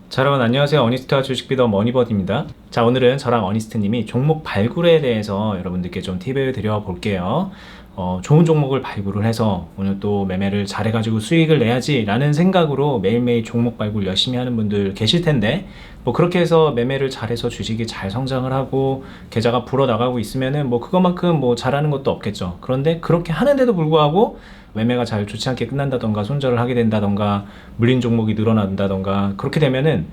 자, 여러분 안녕하세요. 어니스트와 주식비더 머니버드입니다. 자, 오늘은 저랑 어니스트님이 종목 발굴에 대해서 여러분들께 좀 팁을 드려 볼게요. 좋은 종목을 발굴을 해서 오늘 또 매매를 잘해가지고 수익을 내야지 라는 생각으로 매일매일 종목 발굴 열심히 하는 분들 계실 텐데, 뭐 그렇게 해서 매매를 잘해서 주식이 잘 성장을 하고 계좌가 불어나가고 있으면은 뭐 그것만큼 뭐 잘하는 것도 없겠죠. 그런데 그렇게 하는데도 불구하고 매매가 잘 좋지 않게 끝난다던가 손절을 하게 된다던가 물린 종목이 늘어난다던가 그렇게 되면은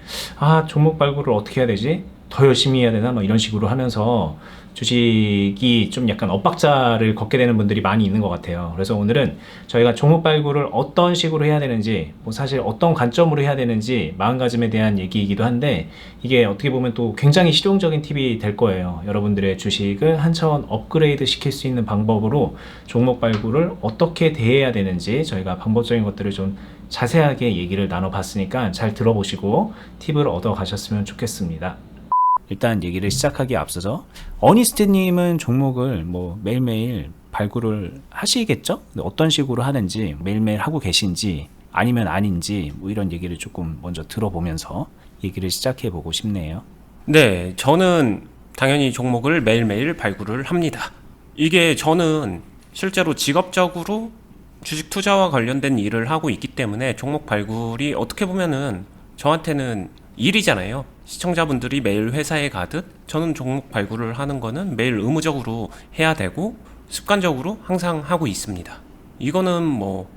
종목 발굴을 어떻게 해야 되지? 더 열심히 해야 되나? 뭐 이런 식으로 하면서 주식이 좀 약간 엇박자를 걷게 되는 분들이 많이 있는 것 같아요. 그래서 오늘은 저희가 종목 발굴을 어떤 식으로 해야 되는지, 뭐 사실 어떤 관점으로 해야 되는지 마음가짐에 대한 얘기이기도 한데, 이게 어떻게 보면 또 굉장히 실용적인 팁이 될 거예요. 여러분들의 주식을 한 차원 업그레이드 시킬 수 있는 방법으로 종목 발굴을 어떻게 대해야 되는지 저희가 방법적인 것들을 좀 자세하게 얘기를 나눠봤으니까 잘 들어보시고 팁을 얻어 가셨으면 좋겠습니다. 일단 얘기를 시작하기에 앞서서 어니스트님은 종목을 뭐 매일매일 발굴을 하시겠죠? 근데 어떤 식으로 하는지, 매일매일 하고 계신지 아니면 아닌지 뭐 이런 얘기를 조금 먼저 들어보면서 얘기를 시작해 보고 싶네요. 네, 저는 당연히 종목을 매일매일 발굴을 합니다. 이게 저는 실제로 직업적으로 주식 투자와 관련된 일을 하고 있기 때문에 종목 발굴이 어떻게 보면은 저한테는 일이잖아요. 시청자분들이 매일 회사에 가듯 저는 종목 발굴을 하는 거는 매일 의무적으로 해야 되고 습관적으로 항상 하고 있습니다. 이거는 뭐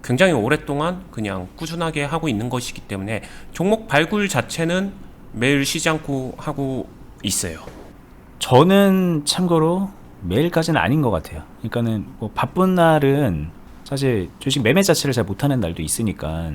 굉장히 오랫동안 그냥 꾸준하게 하고 있는 것이기 때문에 종목 발굴 자체는 매일 쉬지 않고 하고 있어요. 저는 참고로 매일까지는 아닌 것 같아요. 그러니까는 뭐 바쁜 날은 사실 주식 매매 자체를 잘 못하는 날도 있으니까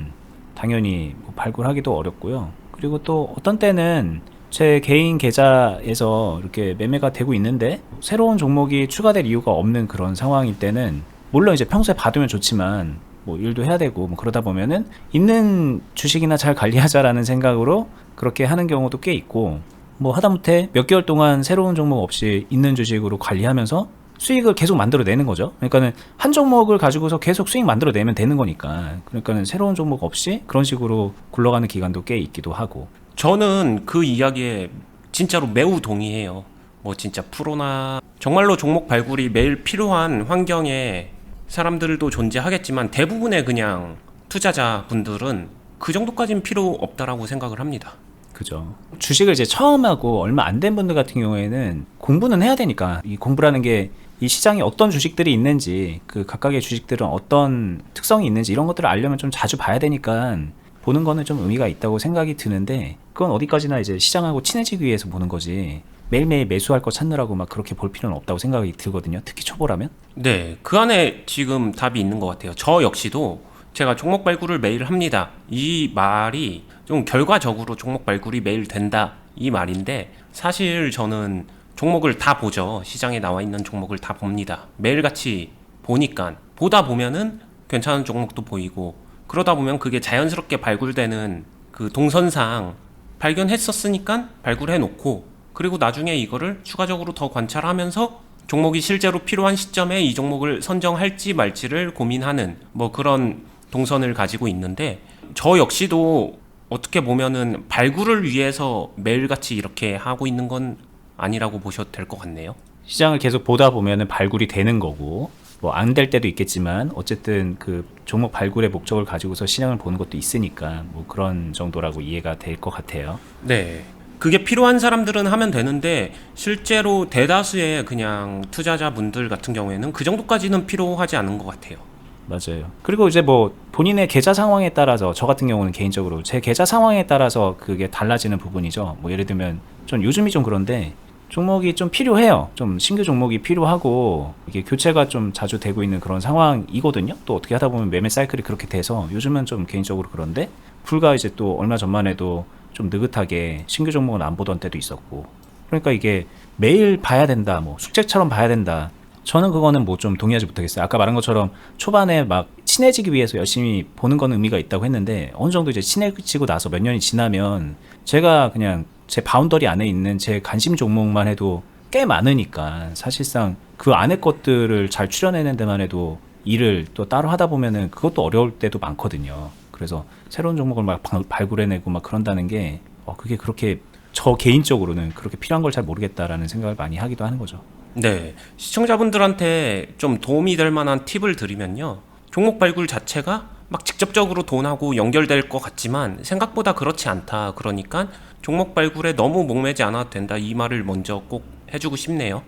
당연히 뭐 발굴하기도 어렵고요. 그리고 또 어떤 때는 제 개인 계좌에서 이렇게 매매가 되고 있는데 새로운 종목이 추가될 이유가 없는 그런 상황일 때는, 물론 이제 평소에 받으면 좋지만 뭐 일도 해야 되고 뭐 그러다 보면은 있는 주식이나 잘 관리하자라는 생각으로 그렇게 하는 경우도 꽤 있고, 뭐 하다못해 몇 개월 동안 새로운 종목 없이 있는 주식으로 관리하면서 수익을 계속 만들어내는 거죠. 그러니까는 한 종목을 가지고서 계속 수익 만들어내면 되는 거니까. 그러니까는 새로운 종목 없이 그런 식으로 굴러가는 기간도 꽤 있기도 하고. 저는 그 이야기에 진짜로 매우 동의해요. 뭐 진짜 프로나 정말로 종목 발굴이 매일 필요한 환경에 사람들도 존재하겠지만 대부분의 그냥 투자자분들은 그 정도까지는 필요 없다라고 생각을 합니다. 그죠. 주식을 이제 처음 하고 얼마 안 된 분들 같은 경우에는 공부는 해야 되니까, 이 공부라는 게 이 시장에 어떤 주식들이 있는지, 그 각각의 주식들은 어떤 특성이 있는지 이런 것들을 알려면 좀 자주 봐야 되니까 보는 거는 좀 의미가 있다고 생각이 드는데, 그건 어디까지나 이제 시장하고 친해지기 위해서 보는 거지 매일매일 매수할 거 찾느라고 막 그렇게 볼 필요는 없다고 생각이 들거든요. 특히 초보라면. 네, 그 안에 지금 답이 있는 것 같아요. 저 역시도 제가 종목 발굴을 매일 합니다. 이 말이 좀 결과적으로 종목 발굴이 매일 된다 이 말인데, 사실 저는 종목을 다 보죠. 시장에 나와 있는 종목을 다 봅니다. 매일같이 보니까 보다 보면은 괜찮은 종목도 보이고, 그러다 보면 그게 자연스럽게 발굴되는 그 동선상 발견했었으니까 발굴해 놓고, 그리고 나중에 이거를 추가적으로 더 관찰하면서 종목이 실제로 필요한 시점에 이 종목을 선정할지 말지를 고민하는 뭐 그런 동선을 가지고 있는데, 저 역시도 어떻게 보면은 발굴을 위해서 매일같이 이렇게 하고 있는 건 아니라고 보셔도 될 것 같네요. 시장을 계속 보다 보면은 발굴이 되는 거고, 뭐 안 될 때도 있겠지만 어쨌든 그 종목 발굴의 목적을 가지고서 시장을 보는 것도 있으니까 뭐 그런 정도라고 이해가 될 것 같아요. 네. 그게 필요한 사람들은 하면 되는데, 실제로 대다수의 그냥 투자자분들 같은 경우에는 그 정도까지는 필요하지 않은 것 같아요. 맞아요. 그리고 이제 뭐 본인의 계좌 상황에 따라서, 저 같은 경우는 개인적으로 제 계좌 상황에 따라서 그게 달라지는 부분이죠. 뭐 예를 들면 좀 요즘이 좀 그런데 종목이 좀 필요해요. 좀 신규 종목이 필요하고 이게 교체가 좀 자주 되고 있는 그런 상황이거든요. 또 어떻게 하다 보면 매매 사이클이 그렇게 돼서 요즘은 좀 개인적으로 그런데, 불과 이제 또 얼마 전만 해도 좀 느긋하게 신규 종목은 안 보던 때도 있었고, 그러니까 이게 매일 봐야 된다, 뭐 숙제처럼 봐야 된다, 저는 그거는 뭐 좀 동의하지 못하겠어요. 아까 말한 것처럼 초반에 막 친해지기 위해서 열심히 보는 건 의미가 있다고 했는데, 어느 정도 이제 친해지고 나서 몇 년이 지나면 제가 그냥 제 바운더리 안에 있는 제 관심 종목만 해도 꽤 많으니까, 사실상 그 안에 것들을 잘 추려내는 데만 해도 일을 또 따로 하다 보면은 그것도 어려울 때도 많거든요. 그래서 새로운 종목을 막 발굴해내고 막 그런다는 게 그게 그렇게 저 개인적으로는 그렇게 필요한 걸 잘 모르겠다라는 생각을 많이 하기도 하는 거죠. 네, 시청자분들한테 좀 도움이 될 만한 팁을 드리면요. 종목 발굴 자체가 막 직접적으로 돈하고 연결될 것 같지만 생각보다 그렇지 않다. 그러니까 종목 발굴에 너무 목매지 않아도 된다. 이 말을 먼저 꼭 해주고 싶네요.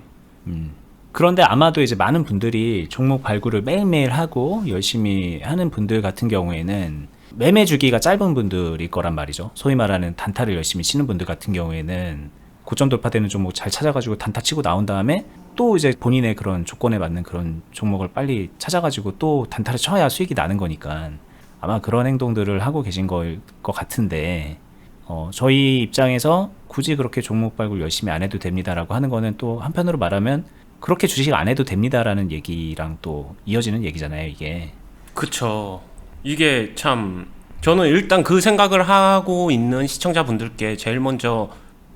그런데 아마도 이제 많은 분들이 종목 발굴을 매일매일 하고 열심히 하는 분들 같은 경우에는 매매 주기가 짧은 분들일 거란 말이죠. 소위 말하는 단타를 열심히 치는 분들 같은 경우에는 고점 돌파되는 종목 잘 찾아가지고 단타 치고 나온 다음에 또 이제 본인의 그런 조건에 맞는 그런 종목을 빨리 찾아가지고 또 단타를 쳐야 수익이 나는 거니까 아마 그런 행동들을 하고 계신 걸 것 같은데 저희 입장에서 굳이 그렇게 종목 발굴 열심히 안 해도 됩니다라고 하는 거는 또 한편으로 말하면 그렇게 주식 안 해도 됩니다라는 얘기랑 또 이어지는 얘기잖아요, 이게. 그쵸. 이게 참 저는 일단 그 생각을 하고 있는 시청자분들께 제일 먼저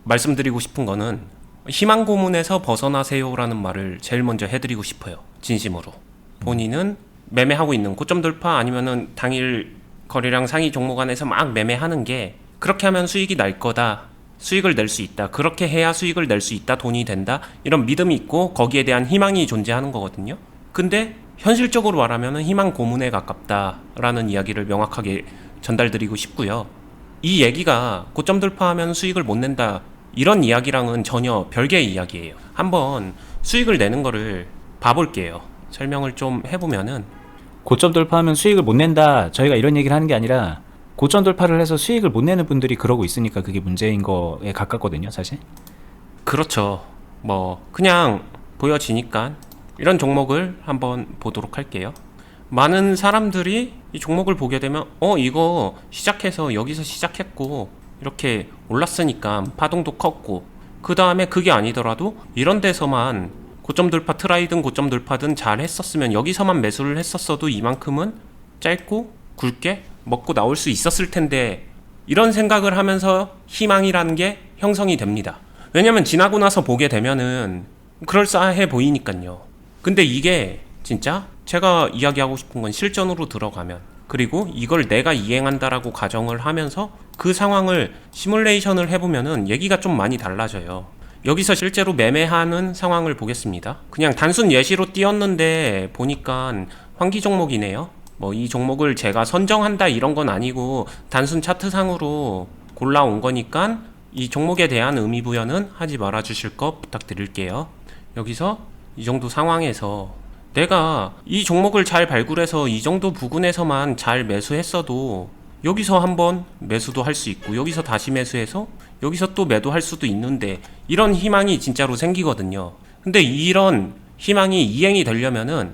말씀드리고 싶은 거는 희망 고문에서 벗어나세요라는 말을 제일 먼저 해드리고 싶어요. 진심으로. 본인은 매매하고 있는 고점 돌파 아니면은 당일 거래량 상위 종목 안에서 막 매매하는 게 그렇게 하면 수익이 날 거다. 수익을 낼 수 있다. 그렇게 해야 수익을 낼 수 있다. 돈이 된다. 이런 믿음이 있고 거기에 대한 희망이 존재하는 거거든요. 근데 현실적으로 말하면 희망 고문에 가깝다라는 이야기를 명확하게 전달드리고 싶고요. 이 얘기가 고점 돌파하면 수익을 못 낸다. 이런 이야기랑은 전혀 별개의 이야기예요. 한번 수익을 내는 거를 봐볼게요. 설명을 좀 해보면은 고점 돌파하면 수익을 못 낸다. 저희가 이런 얘기를 하는 게 아니라 고점 돌파를 해서 수익을 못 내는 분들이 그러고 있으니까 그게 문제인 거에 가깝거든요, 사실. 그렇죠. 뭐 그냥 보여지니까 이런 종목을 한번 보도록 할게요. 많은 사람들이 이 종목을 보게 되면 이거 시작해서 여기서 시작했고 이렇게 올랐으니까 파동도 컸고 그 다음에 그게 아니더라도 이런 데서만 고점 돌파 트라이든 고점 돌파든 잘 했었으면 여기서만 매수를 했었어도 이만큼은 짧고 굵게 먹고 나올 수 있었을 텐데 이런 생각을 하면서 희망이라는 게 형성이 됩니다. 왜냐면 지나고 나서 보게 되면은 그럴싸해 보이니까요. 근데 이게 진짜 제가 이야기하고 싶은 건 실전으로 들어가면 그리고 이걸 내가 이행한다라고 가정을 하면서 그 상황을 시뮬레이션을 해보면은 얘기가 좀 많이 달라져요. 여기서 실제로 매매하는 상황을 보겠습니다. 그냥 단순 예시로 띄웠는데 보니까 환기 종목이네요. 뭐 이 종목을 제가 선정한다 이런 건 아니고 단순 차트상으로 골라온 거니까 이 종목에 대한 의미 부여는 하지 말아 주실 거 부탁드릴게요. 여기서 이 정도 상황에서 내가 이 종목을 잘 발굴해서 이 정도 부근에서만 잘 매수했어도 여기서 한번 매수도 할 수 있고 여기서 다시 매수해서 여기서 또 매도할 수도 있는데 이런 희망이 진짜로 생기거든요. 근데 이런 희망이 이행이 되려면은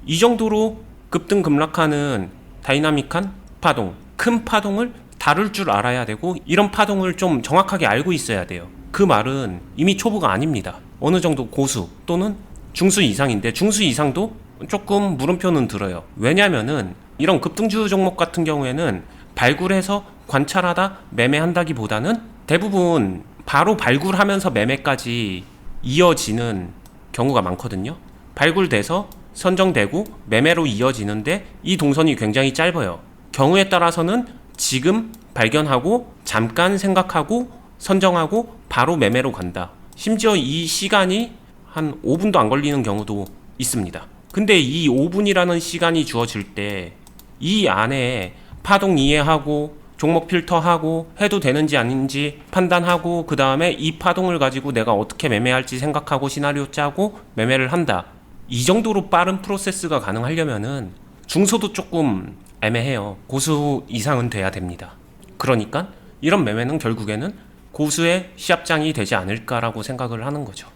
이 정도로 급등급락하는 다이나믹한 파동, 큰 파동을 다룰 줄 알아야 되고 이런 파동을 좀 정확하게 알고 있어야 돼요. 그 말은 이미 초보가 아닙니다. 어느 정도 고수 또는 중수 이상인데 중수 이상도 조금 물음표는 들어요. 왜냐면은 이런 급등주 종목 같은 경우에는 발굴해서 관찰하다 매매한다기보다는 대부분 바로 발굴하면서 매매까지 이어지는 경우가 많거든요. 발굴돼서 선정되고 매매로 이어지는데 이 동선이 굉장히 짧아요. 경우에 따라서는 지금 발견하고 잠깐 생각하고 선정하고 바로 매매로 간다. 심지어 이 시간이 한 5분도 안 걸리는 경우도 있습니다. 근데 이 5분이라는 시간이 주어질 때 이 안에 파동 이해하고 종목 필터하고 해도 되는지 아닌지 판단하고 그 다음에 이 파동을 가지고 내가 어떻게 매매할지 생각하고 시나리오 짜고 매매를 한다. 이 정도로 빠른 프로세스가 가능하려면은 중소도 조금 애매해요. 고수 이상은 돼야 됩니다. 그러니까 이런 매매는 결국에는 고수의 시합장이 되지 않을까라고 생각을 하는 거죠.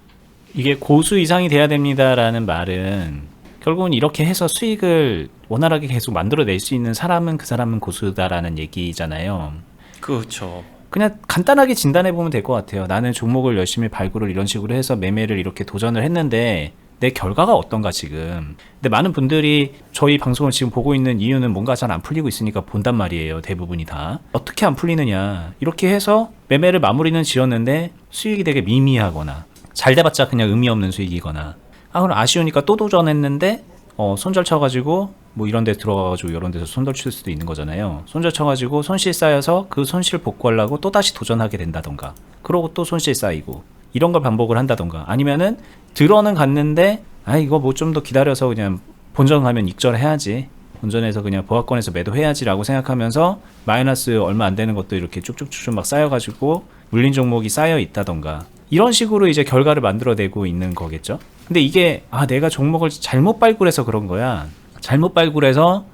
이게 고수 이상이 돼야 됩니다라는 말은 결국은 이렇게 해서 수익을 원활하게 계속 만들어낼 수 있는 사람은 그 사람은 고수다라는 얘기잖아요. 그렇죠. 그냥 간단하게 진단해보면 될 것 같아요. 나는 종목을 열심히 발굴을 이런 식으로 해서 매매를 이렇게 도전을 했는데 내 결과가 어떤가 지금. 근데 많은 분들이 저희 방송을 지금 보고 있는 이유는 뭔가 잘 안 풀리고 있으니까 본단 말이에요. 대부분이 다. 어떻게 안 풀리느냐. 이렇게 해서 매매를 마무리는 지었는데 수익이 되게 미미하거나 잘 돼봤자 그냥 의미 없는 수익이거나 그럼 아쉬우니까 또 도전했는데 손절 쳐가지고 뭐 이런 데 들어가가지고 이런 데서 손절 칠 수도 있는 거잖아요. 손절 쳐가지고 손실 쌓여서 그 손실 복구하려고 또 다시 도전하게 된다던가, 그러고 또 손실 쌓이고, 이런 걸 반복을 한다던가, 아니면은 들어는 갔는데 이거 뭐 좀 더 기다려서 그냥 본전 가면 익절해야지, 본전에서 그냥 보합권에서 매도해야지라고 생각하면서 마이너스 얼마 안 되는 것도 이렇게 쭉쭉쭉쭉 막 쌓여가지고 물린 종목이 쌓여 있다던가, 이런 식으로 이제 결과를 만들어내고 있는 거겠죠. 근데 이게 내가 종목을 잘못 발굴해서 그런 거야, 잘못 발굴해서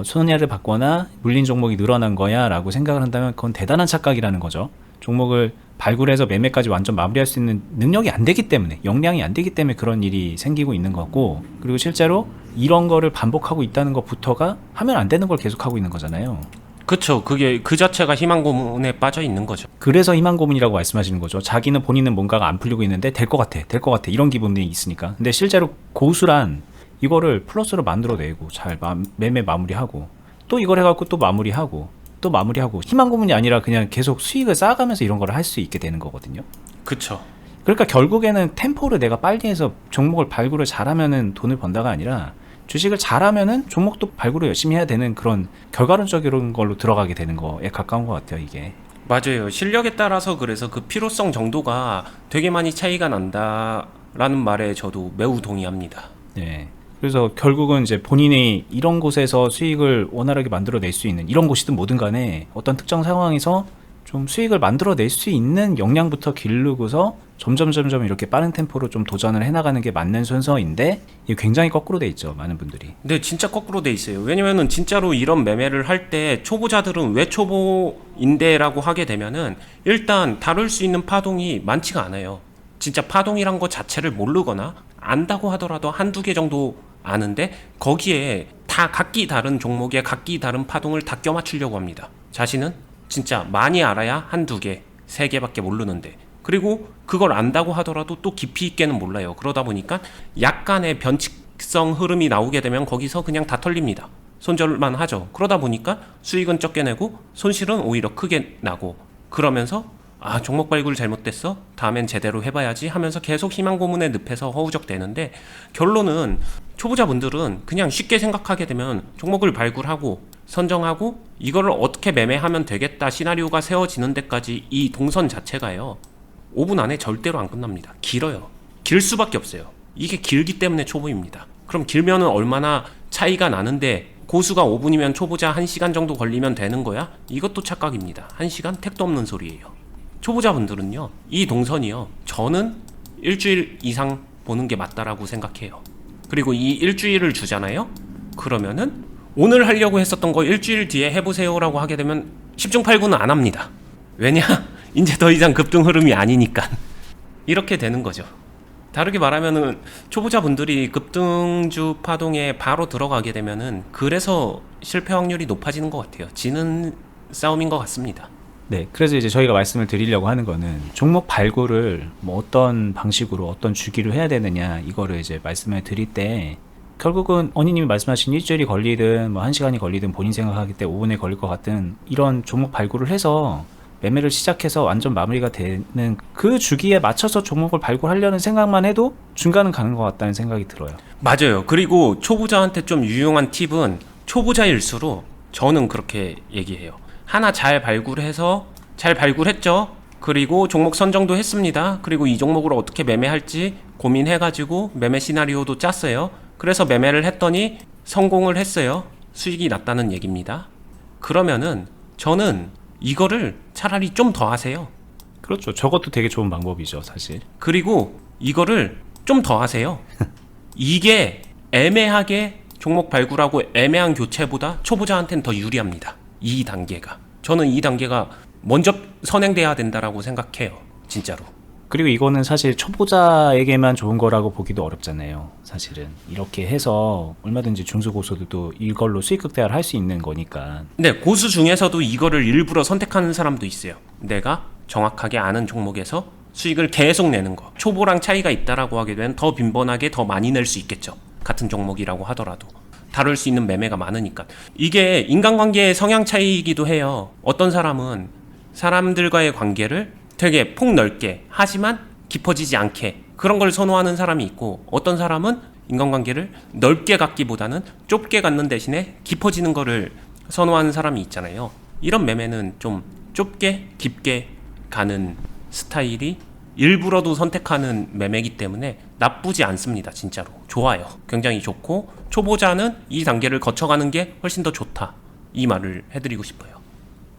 손해를 받거나 물린 종목이 늘어난 거야 라고 생각을 한다면 그건 대단한 착각이라는 거죠. 종목을 발굴해서 매매까지 완전 마무리할 수 있는 능력이 안 되기 때문에, 역량이 안 되기 때문에 그런 일이 생기고 있는 거고, 그리고 실제로 이런 거를 반복하고 있다는 것부터가 하면 안 되는 걸 계속하고 있는 거잖아요. 그쵸. 그게 그 자체가 희망 고문에 빠져 있는 거죠. 그래서 희망 고문이라고 말씀하시는 거죠. 자기는 본인은 뭔가가 안 풀리고 있는데 될 것 같아 이런 기분이 있으니까. 근데 실제로 고수란 이거를 플러스로 만들어내고 잘 매매 마무리하고, 또 이걸 해갖고 또 마무리하고 또 마무리하고, 희망 고문이 아니라 그냥 계속 수익을 쌓아가면서 이런 걸 할 수 있게 되는 거거든요. 그쵸. 그러니까 결국에는 템포를 내가 빨리 해서 종목을 발굴을 잘하면은 돈을 번다가 아니라, 주식을 잘하면은 종목도 발굴을 열심히 해야 되는 그런 결과론적인 걸로 들어가게 되는 거에 가까운 것 같아요, 이게. 맞아요. 실력에 따라서 그래서 그 필요성 정도가 되게 많이 차이가 난다라는 말에 저도 매우 동의합니다. 네. 그래서 결국은 이제 본인이 이런 곳에서 수익을 원활하게 만들어낼 수 있는, 이런 곳이든 뭐든 간에 어떤 특정 상황에서 좀 수익을 만들어낼 수 있는 역량부터 기르고서 점점 이렇게 빠른 템포로 좀 도전을 해나가는 게 맞는 순서인데, 이게 굉장히 거꾸로 돼 있죠, 많은 분들이. 네, 진짜 거꾸로 돼 있어요. 왜냐면은 진짜로 이런 매매를 할 때 초보자들은 왜 초보인데라고 하게 되면은 일단 다룰 수 있는 파동이 많지가 않아요. 진짜 파동이란 거 자체를 모르거나 안다고 하더라도 한두 개 정도 아는데, 거기에 다 각기 다른 종목에 각기 다른 파동을 다 껴맞추려고 합니다. 자신은 진짜 많이 알아야 한두 개, 세 개밖에 모르는데, 그리고 그걸 안다고 하더라도 또 깊이 있게는 몰라요. 그러다 보니까 약간의 변칙성 흐름이 나오게 되면 거기서 그냥 다 털립니다. 손절만 하죠. 그러다 보니까 수익은 적게 내고 손실은 오히려 크게 나고, 그러면서 종목 발굴 잘못됐어? 다음엔 제대로 해봐야지 하면서 계속 희망 고문에 늪에서 허우적대는데, 결론은 초보자분들은 그냥 쉽게 생각하게 되면 종목을 발굴하고 선정하고 이거를 어떻게 매매하면 되겠다 시나리오가 세워지는 데까지 이 동선 자체가요 5분 안에 절대로 안 끝납니다. 길어요. 길 수밖에 없어요. 이게 길기 때문에 초보입니다. 그럼 길면은 얼마나 차이가 나는데, 고수가 5분이면 초보자 1시간 정도 걸리면 되는 거야? 이것도 착각입니다. 1시간 택도 없는 소리예요. 초보자분들은요, 이 동선이요, 저는 일주일 이상 보는 게 맞다라고 생각해요. 그리고 이 일주일을 주잖아요? 그러면은 오늘 하려고 했었던 거 일주일 뒤에 해보세요라고 하게 되면 10중 8구는 안 합니다. 왜냐? 이제 더 이상 급등 흐름이 아니니까. 이렇게 되는 거죠. 다르게 말하면은 초보자분들이 급등주 파동에 바로 들어가게 되면은 그래서 실패 확률이 높아지는 것 같아요. 지는 싸움인 것 같습니다. 네, 그래서 이제 저희가 말씀을 드리려고 하는 거는, 종목 발굴을 뭐 어떤 방식으로 어떤 주기로 해야 되느냐, 이거를 이제 말씀을 드릴 때, 결국은 언니님이 말씀하신 일주일이 걸리든 뭐 1시간이 걸리든 본인 생각하기 때 5분에 걸릴 것 같은 이런 종목 발굴을 해서 매매를 시작해서 완전 마무리가 되는 그 주기에 맞춰서 종목을 발굴하려는 생각만 해도 중간은 가는 것 같다는 생각이 들어요. 맞아요. 그리고 초보자한테 좀 유용한 팁은, 초보자일수록 저는 그렇게 얘기해요. 하나 잘 발굴해서, 잘 발굴했죠? 그리고 종목 선정도 했습니다. 그리고 이 종목을 어떻게 매매할지 고민해가지고 매매 시나리오도 짰어요. 그래서 매매를 했더니 성공을 했어요. 수익이 났다는 얘기입니다. 그러면은 저는 이거를 차라리 좀 더 하세요. 그렇죠. 저것도 되게 좋은 방법이죠, 사실. 그리고 이거를 좀 더 하세요. 이게 애매하게 종목 발굴하고 애매한 교체보다 초보자한테는 더 유리합니다. 이 단계가. 저는 이 단계가 먼저 선행돼야 된다라고 생각해요. 진짜로. 그리고 이거는 사실 초보자에게만 좋은 거라고 보기도 어렵잖아요, 사실은. 이렇게 해서 얼마든지 중수고수들도 이걸로 수익 극대화를 할 수 있는 거니까. 네, 고수 중에서도 이거를 일부러 선택하는 사람도 있어요. 내가 정확하게 아는 종목에서 수익을 계속 내는 거. 초보랑 차이가 있다라고 하게 되면 더 빈번하게 더 많이 낼 수 있겠죠. 같은 종목이라고 하더라도. 다룰 수 있는 매매가 많으니까. 이게 인간관계의 성향 차이이기도 해요. 어떤 사람은 사람들과의 관계를 되게 폭넓게 하지만 깊어지지 않게, 그런 걸 선호하는 사람이 있고, 어떤 사람은 인간관계를 넓게 갖기보다는 좁게 갖는 대신에 깊어지는 거를 선호하는 사람이 있잖아요. 이런 매매는 좀 좁게 깊게 가는 스타일이 일부러도 선택하는 매매이기 때문에 나쁘지 않습니다. 진짜로 좋아요. 굉장히 좋고 초보자는 이 단계를 거쳐가는 게 훨씬 더 좋다, 이 말을 해드리고 싶어요.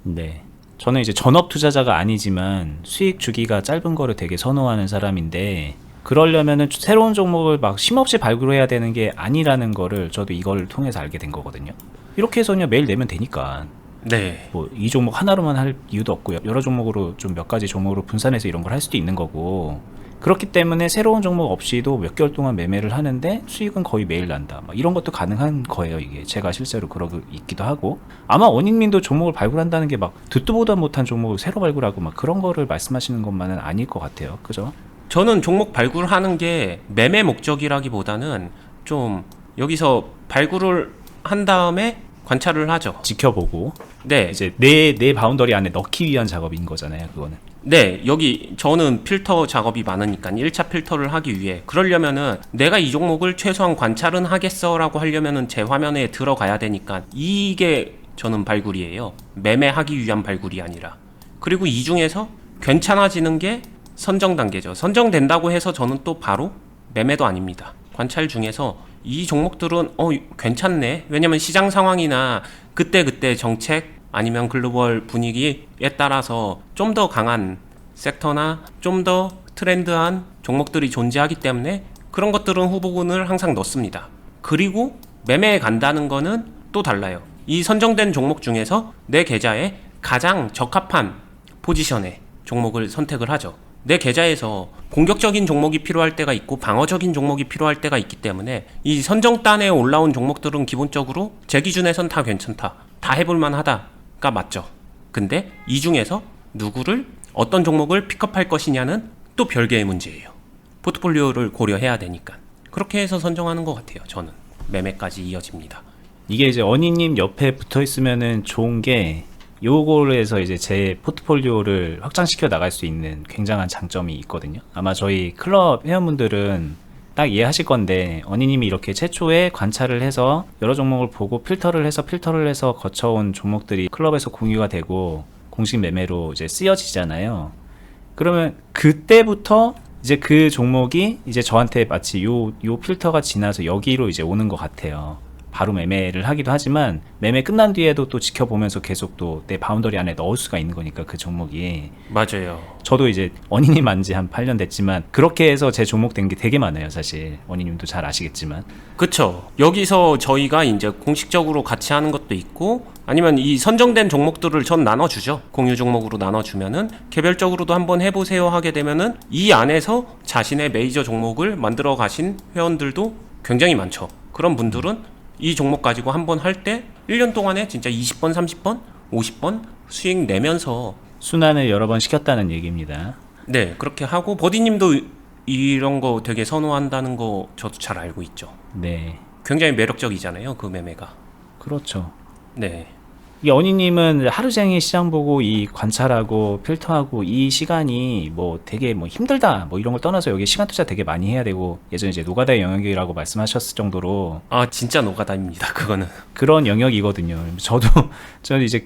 네. 저는 이제 전업 투자자가 아니지만 수익 주기가 짧은 거를 되게 선호하는 사람인데, 그러려면은 새로운 종목을 막 쉼없이 발굴해야 되는 게 아니라는 거를 저도 이걸 통해서 알게 된 거거든요. 이렇게 해서 그냥 매일 내면 되니까 네, 뭐 이 종목 하나로만 할 이유도 없고요. 여러 종목으로 좀 몇 가지 종목으로 분산해서 이런 걸 할 수도 있는 거고, 그렇기 때문에 새로운 종목 없이도 몇 개월 동안 매매를 하는데 수익은 거의 매일 난다. 막 이런 것도 가능한 거예요. 이게 제가 실제로 그러고 있기도 하고, 아마 원인민도 종목을 발굴한다는 게 막 듣도 보도 못한 종목을 새로 발굴하고 막 그런 거를 말씀하시는 것만은 아닐 것 같아요. 그죠? 저는 종목 발굴하는 게 매매 목적이라기보다는 좀 여기서 발굴을 한 다음에 관찰을 하죠. 지켜보고 네, 이제 내 바운더리 안에 넣기 위한 작업인 거잖아요. 그거는. 네, 여기 저는 필터 작업이 많으니까 1차 필터를 하기 위해, 그러려면은 내가 이 종목을 최소한 관찰은 하겠어라고 하려면은 제 화면에 들어가야 되니까 이게 저는 발굴이에요. 매매하기 위한 발굴이 아니라. 그리고 이 중에서 괜찮아지는 게 선정 단계죠. 선정된다고 해서 저는 또 바로 매매도 아닙니다. 관찰 중에서 이 종목들은 괜찮네. 왜냐면 시장 상황이나 그때 정책 아니면 글로벌 분위기에 따라서 좀 더 강한 섹터나 좀 더 트렌드한 종목들이 존재하기 때문에 그런 것들은 후보군을 항상 넣습니다. 그리고 매매에 간다는 거는 또 달라요. 이 선정된 종목 중에서 내 계좌에 가장 적합한 포지션의 종목을 선택을 하죠. 내 계좌에서 공격적인 종목이 필요할 때가 있고 방어적인 종목이 필요할 때가 있기 때문에 이 선정단에 올라온 종목들은 기본적으로 제 기준에선 다 괜찮다, 다 해볼만 하다가 맞죠. 근데 이 중에서 누구를, 어떤 종목을 픽업할 것이냐는 또 별개의 문제예요. 포트폴리오를 고려해야 되니까. 그렇게 해서 선정하는 것 같아요. 저는 매매까지 이어집니다. 이게 이제 어니님 옆에 붙어 있으면은 좋은 게, 요거를 해서 이제 제 포트폴리오를 확장시켜 나갈 수 있는 굉장한 장점이 있거든요. 아마 저희 클럽 회원분들은 딱 이해하실 건데, 어니님이 이렇게 최초에 관찰을 해서 여러 종목을 보고 필터를 해서 거쳐온 종목들이 클럽에서 공유가 되고 공식 매매로 이제 쓰여지잖아요. 그러면 그때부터 이제 그 종목이 이제 저한테 마치 요 필터가 지나서 여기로 이제 오는 것 같아요. 바로 매매를 하기도 하지만 매매 끝난 뒤에도 또 지켜보면서 계속 또 내 바운더리 안에 넣을 수가 있는 거니까, 그 종목이. 맞아요. 저도 이제 원인님 안지 한 8년 됐지만 그렇게 해서 제 종목 된 게 되게 많아요. 사실 원인님도 잘 아시겠지만. 그쵸. 여기서 저희가 이제 공식적으로 같이 하는 것도 있고, 아니면 이 선정된 종목들을 전 나눠주죠. 공유 종목으로 나눠주면은 개별적으로도 한번 해보세요 하게 되면은 이 안에서 자신의 메이저 종목을 만들어 가신 회원들도 굉장히 많죠. 그런 분들은 이 종목 가지고 한번 할 때 1년 동안에 진짜 20번, 30번, 50번 수익 내면서 순환을 여러 번 시켰다는 얘기입니다. 네, 그렇게 하고, 버디님도 이런 거 되게 선호한다는 거 저도 잘 알고 있죠. 네, 굉장히 매력적이잖아요, 그 매매가. 그렇죠. 네, 이 어니님은 하루 종일 시장 보고 이 관찰하고 필터하고 이 시간이 뭐 되게 뭐 힘들다 뭐 이런 걸 떠나서 여기 시간 투자 되게 많이 해야 되고, 예전에 이제 노가다의 영역이라고 말씀하셨을 정도로 아 진짜 노가다입니다, 그거는. 그런 영역이거든요. 저는 이제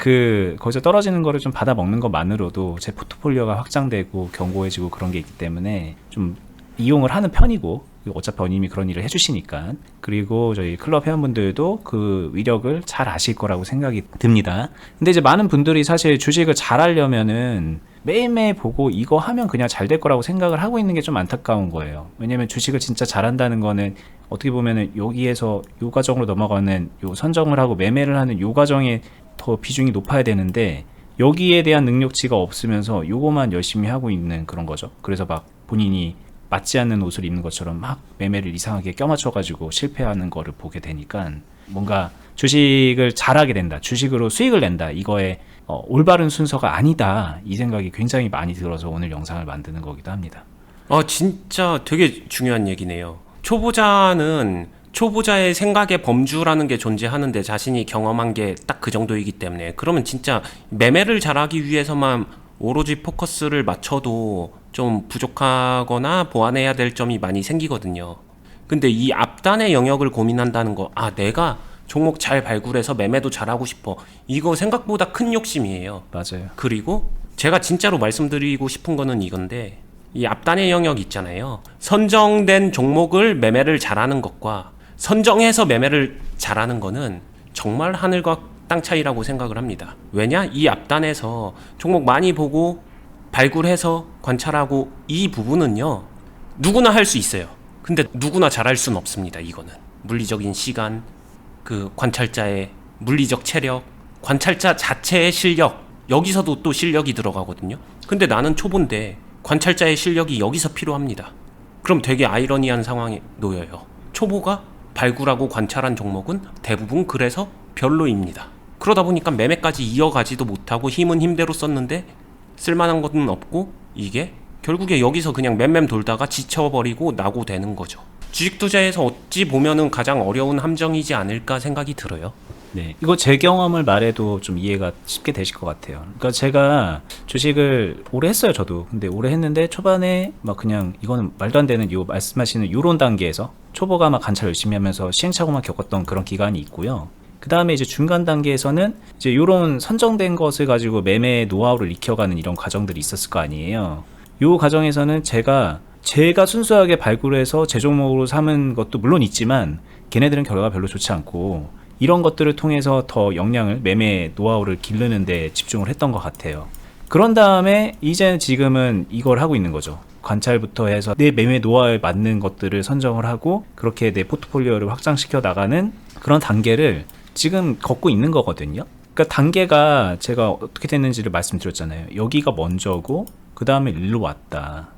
거기서 떨어지는 거를 좀 받아 먹는 것만으로도 제 포트폴리오가 확장되고 견고해지고 그런 게 있기 때문에 좀 이용을 하는 편이고, 어차피 어님이 그런 일을 해주시니까. 그리고 저희 클럽 회원분들도 그 위력을 잘 아실 거라고 생각이 듭니다. 근데 이제 많은 분들이 사실 주식을 잘 하려면은 매일매일 보고 이거 하면 그냥 잘 될 거라고 생각을 하고 있는 게 좀 안타까운 거예요. 왜냐면 주식을 진짜 잘한다는 거는 어떻게 보면은 여기에서 요 과정으로 넘어가는 요 선정을 하고 매매를 하는 요 과정에 더 비중이 높아야 되는데, 여기에 대한 능력치가 없으면서 요거만 열심히 하고 있는 그런 거죠. 그래서 막 본인이 맞지 않는 옷을 입는 것처럼 막 매매를 이상하게 껴맞춰가지고 실패하는 거를 보게 되니까, 뭔가 주식을 잘하게 된다, 주식으로 수익을 낸다, 이거에 올바른 순서가 아니다, 이 생각이 굉장히 많이 들어서 오늘 영상을 만드는 거기도 합니다. 진짜 되게 중요한 얘기네요. 초보자의 생각의 범주라는 게 존재하는데 자신이 경험한 게 딱 그 정도이기 때문에, 그러면 진짜 매매를 잘하기 위해서만 오로지 포커스를 맞춰도 좀 부족하거나 보완해야 될 점이 많이 생기거든요. 근데 이 앞단의 영역을 고민한다는 거, 내가 종목 잘 발굴해서 매매도 잘하고 싶어. 이거 생각보다 큰 욕심이에요. 맞아요. 그리고 제가 진짜로 말씀드리고 싶은 거는 이건데, 이 앞단의 영역 있잖아요. 선정된 종목을 매매를 잘하는 것과 선정해서 매매를 잘하는 거는 정말 하늘과 땅 차이라고 생각을 합니다. 왜냐? 이 앞단에서 종목 많이 보고 발굴해서 관찰하고 이 부분은요, 누구나 할 수 있어요. 근데 누구나 잘할 수는 없습니다. 이거는 물리적인 시간, 그 관찰자의 물리적 체력, 관찰자 자체의 실력, 여기서도 또 실력이 들어가거든요. 근데 나는 초보인데 관찰자의 실력이 여기서 필요합니다. 그럼 되게 아이러니한 상황에 놓여요. 초보가 발굴하고 관찰한 종목은 대부분 그래서 별로입니다. 그러다 보니까 매매까지 이어가지도 못하고 힘은 힘대로 썼는데 쓸만한 것은 없고, 이게 결국에 여기서 그냥 맴맴 돌다가 지쳐버리고 나고 되는 거죠. 주식 투자에서 어찌 보면은 가장 어려운 함정이지 않을까 생각이 들어요. 네, 이거 제 경험을 말해도 좀 이해가 쉽게 되실 것 같아요. 그러니까 제가 주식을 오래 했어요, 저도. 근데 오래 했는데 초반에 막 그냥 이거는 말도 안 되는 요 말씀하시는 요런 단계에서 초보가 막 관찰 열심히 하면서 시행착오만 겪었던 그런 기간이 있고요. 그 다음에 이제 중간 단계에서는 이제 요런 선정된 것을 가지고 매매 노하우를 익혀가는 이런 과정들이 있었을 거 아니에요. 요 과정에서는 제가 순수하게 발굴해서 제 종목으로 삼은 것도 물론 있지만 걔네들은 결과가 별로 좋지 않고, 이런 것들을 통해서 더 역량을, 매매 노하우를 기르는 데 집중을 했던 것 같아요. 그런 다음에 이제는 지금은 이걸 하고 있는 거죠. 관찰부터 해서 내 매매 노하우에 맞는 것들을 선정을 하고 그렇게 내 포트폴리오를 확장시켜 나가는 그런 단계를 지금 걷고 있는 거거든요. 그러니까 단계가 제가 어떻게 됐는지를 말씀드렸잖아요. 여기가 먼저고 그 다음에 일로 왔다.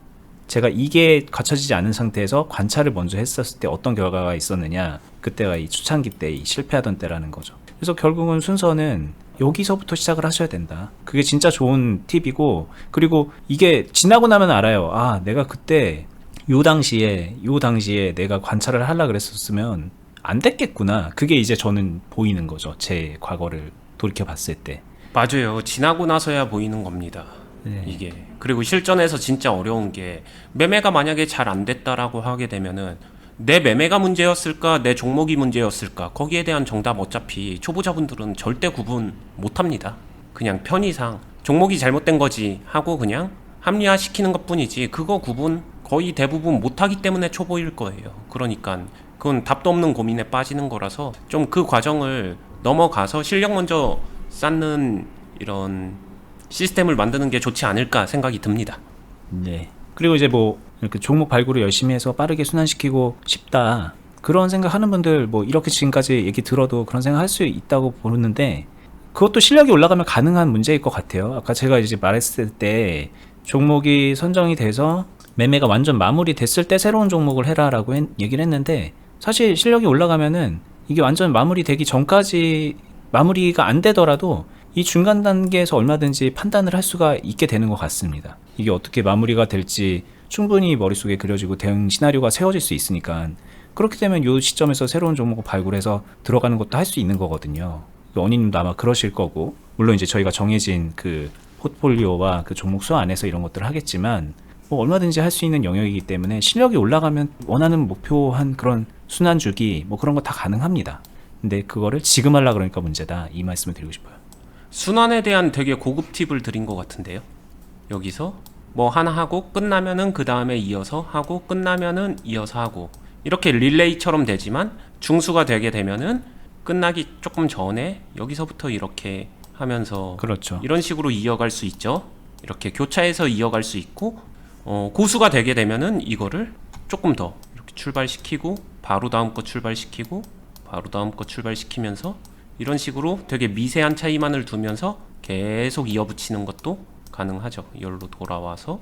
제가 이게 갖춰지지 않은 상태에서 관찰을 먼저 했었을 때 어떤 결과가 있었느냐, 그때가 이 초창기 때 이 실패하던 때라는 거죠. 그래서 결국은 순서는 여기서부터 시작을 하셔야 된다. 그게 진짜 좋은 팁이고, 그리고 이게 지나고 나면 알아요. 내가 그때 요 당시에 내가 관찰을 하려고 그랬었으면 안 됐겠구나. 그게 이제 저는 보이는 거죠. 제 과거를 돌이켜 봤을 때. 맞아요. 지나고 나서야 보이는 겁니다. 네. 이게. 그리고 실전에서 진짜 어려운 게, 매매가 만약에 잘 안 됐다라고 하게 되면은 내 매매가 문제였을까, 내 종목이 문제였을까, 거기에 대한 정답 어차피 초보자분들은 절대 구분 못 합니다. 그냥 편의상 종목이 잘못된 거지 하고 그냥 합리화시키는 것 뿐이지, 그거 구분 거의 대부분 못 하기 때문에 초보일 거예요. 그러니까 그건 답도 없는 고민에 빠지는 거라서 좀 그 과정을 넘어가서 실력 먼저 쌓는 이런 시스템을 만드는 게 좋지 않을까 생각이 듭니다. 네. 그리고 이제 뭐 이렇게 종목 발굴을 열심히 해서 빠르게 순환시키고 싶다, 그런 생각하는 분들 뭐 이렇게 지금까지 얘기 들어도 그런 생각 할 수 있다고 보는데, 그것도 실력이 올라가면 가능한 문제일 것 같아요. 아까 제가 이제 말했을 때 종목이 선정이 돼서 매매가 완전 마무리됐을 때 새로운 종목을 해라라고 얘기를 했는데, 사실 실력이 올라가면은 이게 완전 마무리되기 전까지 마무리가 안 되더라도 이 중간 단계에서 얼마든지 판단을 할 수가 있게 되는 것 같습니다. 이게 어떻게 마무리가 될지 충분히 머릿속에 그려지고 대응 시나리오가 세워질 수 있으니까, 그렇게 되면 이 시점에서 새로운 종목을 발굴해서 들어가는 것도 할 수 있는 거거든요. 원인님도 아마 그러실 거고, 물론 이제 저희가 정해진 그 포트폴리오와 그 종목 수 안에서 이런 것들을 하겠지만, 뭐 얼마든지 할 수 있는 영역이기 때문에 실력이 올라가면 원하는 목표한 그런 순환주기 뭐 그런 거 다 가능합니다. 근데 그거를 지금 하려고 그러니까 문제다, 이 말씀을 드리고 싶어요. 순환에 대한 되게 고급 팁을 드린 것 같은데요. 여기서 뭐 하나 하고 끝나면은 그 다음에 이어서 하고, 끝나면은 이어서 하고, 이렇게 릴레이처럼 되지만 중수가 되게 되면은 끝나기 조금 전에 여기서부터 이렇게 하면서, 그렇죠. 이런 식으로 이어갈 수 있죠. 이렇게 교차해서 이어갈 수 있고, 고수가 되게 되면은 이거를 조금 더 이렇게 출발시키고 바로 다음 거 출발시키고 바로 다음 거 출발시키면서, 이런 식으로 되게 미세한 차이만을 두면서 계속 이어붙이는 것도 가능하죠. 열로 돌아와서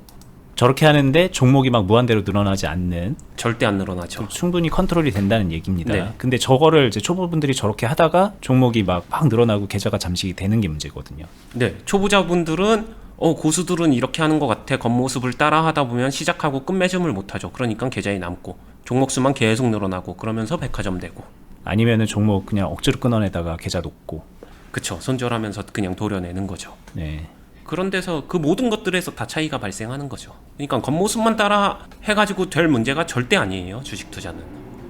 저렇게 하는데 종목이 막 무한대로 늘어나지 않는, 절대 안 늘어나죠. 충분히 컨트롤이 된다는 얘기입니다. 네. 근데 저거를 이제 초보분들이 저렇게 하다가 종목이 막 늘어나고 계좌가 잠식이 되는 게 문제거든요. 네, 초보자분들은 고수들은 이렇게 하는 것 같아 겉모습을 따라 하다 보면 시작하고 끝맺음을 못하죠. 그러니까 계좌에 남고 종목 수만 계속 늘어나고 그러면서 백화점 되고, 아니면은 종목 그냥 억지로 끊어내다가 계좌 놓고. 그쵸, 손절하면서 그냥 도려내는 거죠. 네. 그런 데서 그 모든 것들에서 다 차이가 발생하는 거죠. 그러니까 겉모습만 따라 해가지고 될 문제가 절대 아니에요, 주식 투자는.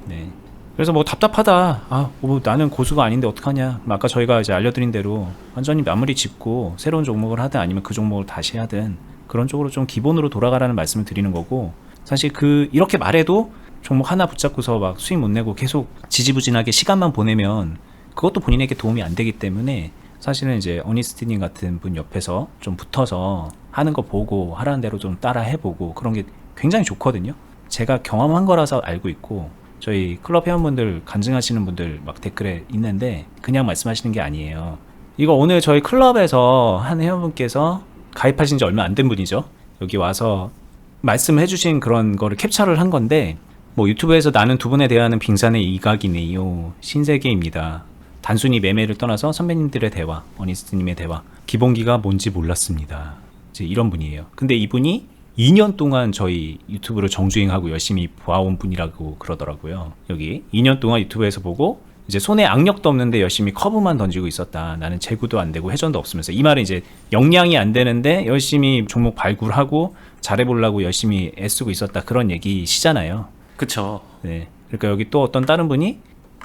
네. 그래서 뭐 답답하다. 뭐 나는 고수가 아닌데 어떡하냐. 아까 저희가 이제 알려드린 대로 완전히 마무리 짓고 새로운 종목을 하든 아니면 그 종목을 다시 하든 그런 쪽으로 좀 기본으로 돌아가라는 말씀을 드리는 거고, 사실 이렇게 말해도 종목 하나 붙잡고서 막 수익 못 내고 계속 지지부진하게 시간만 보내면 그것도 본인에게 도움이 안 되기 때문에, 사실은 이제 어니스트님 같은 분 옆에서 좀 붙어서 하는 거 보고 하라는 대로 좀 따라 해보고 그런 게 굉장히 좋거든요. 제가 경험한 거라서 알고 있고, 저희 클럽 회원분들 간증하시는 분들 막 댓글에 있는데 그냥 말씀하시는 게 아니에요. 이거 오늘 저희 클럽에서 한 회원분께서 가입하신 지 얼마 안 된 분이죠. 여기 와서 말씀해 주신 그런 거를 캡처를 한 건데, 뭐 유튜브에서 나는 두 분에 대하는 빙산의 이각이네요. 신세계입니다. 단순히 매매를 떠나서 선배님들의 대화, 어니스트님의 대화, 기본기가 뭔지 몰랐습니다. 이제 이런 분이에요. 근데 이분이 2년 동안 저희 유튜브를 정주행하고 열심히 봐온 분이라고 그러더라고요. 여기 2년 동안 유튜브에서 보고 이제 손에 악력도 없는데 열심히 커브만 던지고 있었다. 나는 재구도 안 되고 회전도 없으면서. 이 말은 이제 역량이 안 되는데 열심히 종목 발굴하고 잘해보려고 열심히 애쓰고 있었다. 그런 얘기시잖아요. 그쵸. 네. 그러니까 여기 또 어떤 다른 분이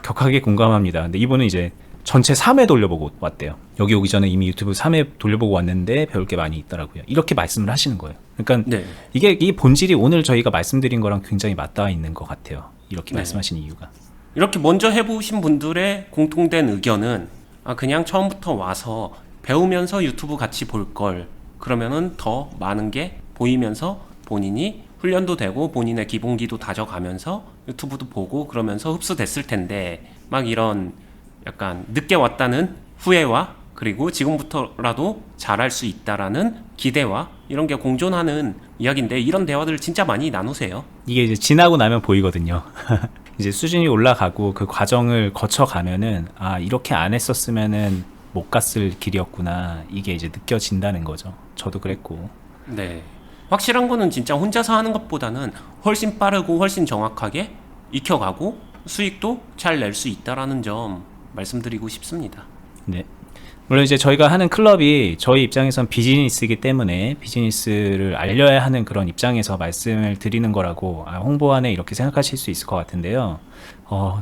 격하게 공감합니다. 근데 이분은 이제 전체 3회 돌려보고 왔대요. 여기 오기 전에 이미 유튜브 3회 돌려보고 왔는데 배울 게 많이 있더라고요. 이렇게 말씀을 하시는 거예요. 그러니까 네. 이게 이 본질이 오늘 저희가 말씀드린 거랑 굉장히 맞닿아 있는 것 같아요. 이렇게 네. 말씀하시는 이유가. 이렇게 먼저 해보신 분들의 공통된 의견은 그냥 처음부터 와서 배우면서 유튜브 같이 볼 걸, 그러면은 더 많은 게 보이면서 본인이 훈련도 되고 본인의 기본기도 다져가면서 유튜브도 보고 그러면서 흡수됐을 텐데, 막 이런 약간 늦게 왔다는 후회와 그리고 지금부터라도 잘할 수 있다라는 기대와 이런 게 공존하는 이야기인데, 이런 대화들을 진짜 많이 나누세요. 이게 이제 지나고 나면 보이거든요. 이제 수준이 올라가고 그 과정을 거쳐가면은 이렇게 안 했었으면은 못 갔을 길이었구나. 이게 이제 느껴진다는 거죠. 저도 그랬고. 네. 확실한 거는 진짜 혼자서 하는 것보다는 훨씬 빠르고 훨씬 정확하게 익혀가고 수익도 잘 낼 수 있다라는 점 말씀드리고 싶습니다. 네. 물론 이제 저희가 하는 클럽이 저희 입장에선 비즈니스이기 때문에 비즈니스를 알려야 하는 그런 입장에서 말씀을 드리는 거라고 홍보하네 이렇게 생각하실 수 있을 것 같은데요.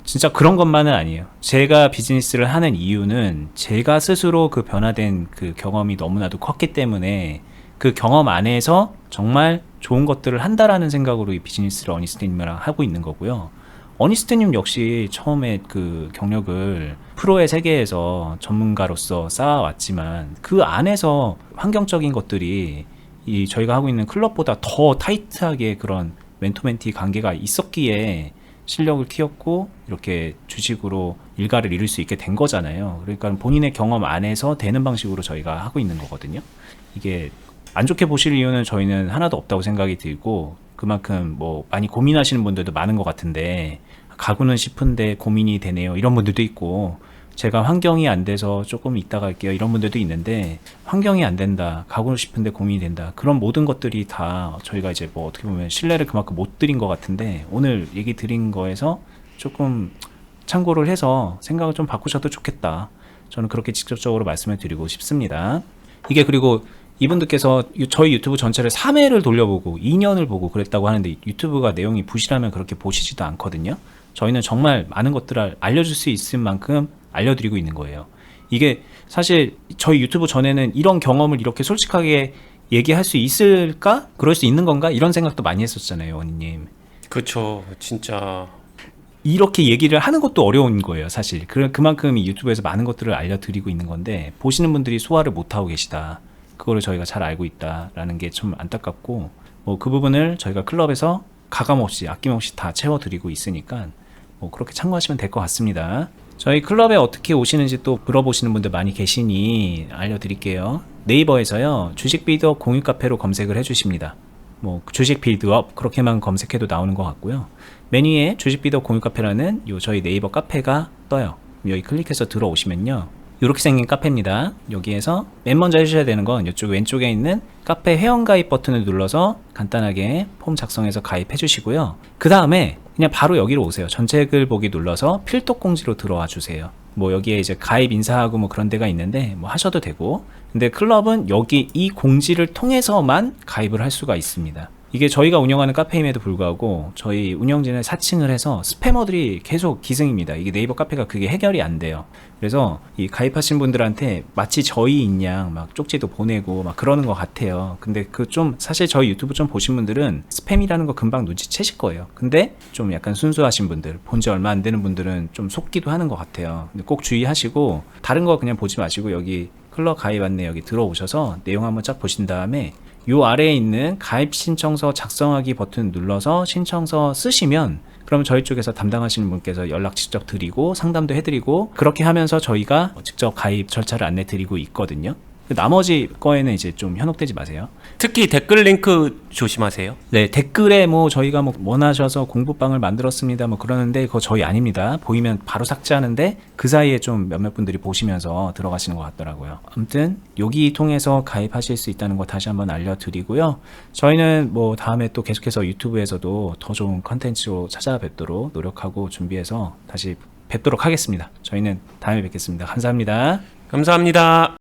진짜 그런 것만은 아니에요. 제가 비즈니스를 하는 이유는 제가 스스로 그 변화된 그 경험이 너무나도 컸기 때문에 그 경험 안에서 정말 좋은 것들을 한다라는 생각으로 이 비즈니스를 어니스트님이랑 하고 있는 거고요. 어니스트님 역시 처음에 그 경력을 프로의 세계에서 전문가로서 쌓아왔지만 그 안에서 환경적인 것들이 이 저희가 하고 있는 클럽보다 더 타이트하게 그런 멘토멘티 관계가 있었기에 실력을 키웠고 이렇게 주식으로 일가를 이룰 수 있게 된 거잖아요. 그러니까 본인의 경험 안에서 되는 방식으로 저희가 하고 있는 거거든요. 이게 안 좋게 보실 이유는 저희는 하나도 없다고 생각이 들고, 그만큼 뭐 많이 고민하시는 분들도 많은 것 같은데 가고는 싶은데 고민이 되네요 이런 분들도 있고, 제가 환경이 안 돼서 조금 이따가 할게요 이런 분들도 있는데, 환경이 안 된다, 가고 싶은데 고민이 된다, 그런 모든 것들이 다 저희가 이제 뭐 어떻게 보면 신뢰를 그만큼 못 드린 것 같은데, 오늘 얘기 드린 거에서 조금 참고를 해서 생각을 좀 바꾸셔도 좋겠다, 저는 그렇게 직접적으로 말씀을 드리고 싶습니다. 이게 그리고 이분들께서 저희 유튜브 전체를 3회를 돌려보고 2년을 보고 그랬다고 하는데, 유튜브가 내용이 부실하면 그렇게 보시지도 않거든요. 저희는 정말 많은 것들을 알려줄 수 있을 만큼 알려드리고 있는 거예요. 이게 사실 저희 유튜브 전에는 이런 경험을 이렇게 솔직하게 얘기할 수 있을까? 그럴 수 있는 건가? 이런 생각도 많이 했었잖아요, 원희님. 그쵸. 진짜 이렇게 얘기를 하는 것도 어려운 거예요, 사실. 그만큼 이 유튜브에서 많은 것들을 알려드리고 있는 건데, 보시는 분들이 소화를 못하고 계시다, 그거를 저희가 잘 알고 있다라는 게 좀 안타깝고, 뭐 그 부분을 저희가 클럽에서 가감없이 아낌없이 다 채워드리고 있으니까 뭐 그렇게 참고하시면 될 것 같습니다. 저희 클럽에 어떻게 오시는지 또 물어보시는 분들 많이 계시니 알려드릴게요. 네이버에서요, 주식 빌드업 공유 카페로 검색을 해주십니다. 뭐 주식 빌드업 그렇게만 검색해도 나오는 것 같고요. 메뉴에 주식 빌드업 공유 카페라는 요 저희 네이버 카페가 떠요. 여기 클릭해서 들어오시면요, 이렇게 생긴 카페입니다. 여기에서 맨 먼저 해주셔야 되는 건 이쪽 왼쪽에 있는 카페 회원가입 버튼을 눌러서 간단하게 폼 작성해서 가입해 주시고요. 그 다음에 그냥 바로 여기로 오세요. 전체 글 보기 눌러서 필독 공지로 들어와 주세요. 뭐 여기에 이제 가입 인사하고 뭐 그런 데가 있는데 뭐 하셔도 되고, 근데 클럽은 여기 이 공지를 통해서만 가입을 할 수가 있습니다. 이게 저희가 운영하는 카페임에도 불구하고 저희 운영진을 사칭을 해서 스패머들이 계속 기승입니다. 이게 네이버 카페가 그게 해결이 안 돼요. 그래서 이 가입하신 분들한테 마치 저희인 양 막 쪽지도 보내고 막 그러는 것 같아요. 근데 그 좀 사실 저희 유튜브 좀 보신 분들은 스팸이라는 거 금방 눈치채실 거예요. 근데 좀 약간 순수하신 분들, 본지 얼마 안 되는 분들은 좀 속기도 하는 것 같아요. 근데 꼭 주의하시고 다른 거 그냥 보지 마시고 여기 클럽 가입 안내 여기 들어오셔서 내용 한번 쫙 보신 다음에 요 아래에 있는 가입 신청서 작성하기 버튼 눌러서 신청서 쓰시면 그러면 저희 쪽에서 담당하시는 분께서 연락 직접 드리고 상담도 해드리고 그렇게 하면서 저희가 직접 가입 절차를 안내 드리고 있거든요. 나머지 거에는 이제 좀 현혹되지 마세요. 특히 댓글 링크 조심하세요. 네, 댓글에 뭐 저희가 뭐 원하셔서 공부방을 만들었습니다 뭐 그러는데 그거 저희 아닙니다. 보이면 바로 삭제하는데 그 사이에 좀 몇몇 분들이 보시면서 들어가시는 것 같더라고요. 아무튼 여기 통해서 가입하실 수 있다는 거 다시 한번 알려드리고요. 저희는 뭐 다음에 또 계속해서 유튜브에서도 더 좋은 컨텐츠로 찾아뵙도록 노력하고 준비해서 다시 뵙도록 하겠습니다. 저희는 다음에 뵙겠습니다. 감사합니다. 감사합니다.